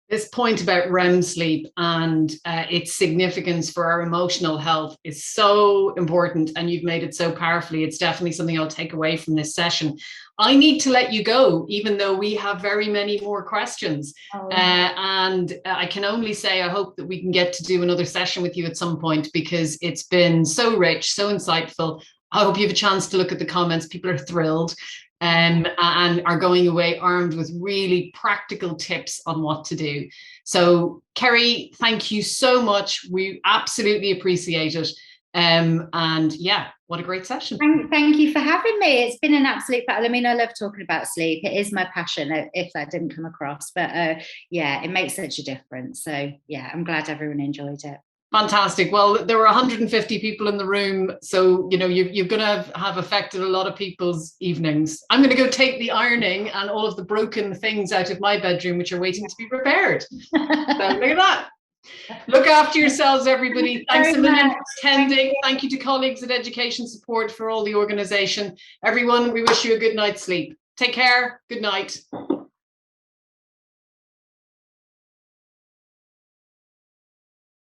This point about REM sleep and its significance for our emotional health is so important, and you've made it so powerfully. It's definitely something I'll take away from this session. I need to let you go, even though we have very many more questions. And I can only say I hope that we can get to do another session with you at some point, because it's been so rich, so insightful. I hope you have a chance to look at the comments. People are thrilled. And are going away armed with really practical tips on what to do. So, Kerry, thank you so much. We absolutely appreciate it. And yeah, what a great session. Thank you for having me. It's been an absolute battle. I mean, I love talking about sleep. It is my passion, if that didn't come across. But yeah, it makes such a difference. So yeah, I'm glad everyone enjoyed it. Fantastic. Well, there were 150 people in the room, so you know you're going to have affected a lot of people's evenings. I'm going to go take the ironing and all of the broken things out of my bedroom, which are waiting to be repaired. So look at that. Look after yourselves, everybody. Thanks a million for attending. Thank you to colleagues at Education Support for all the organisation. Everyone, we wish you a good night's sleep. Take care. Good night.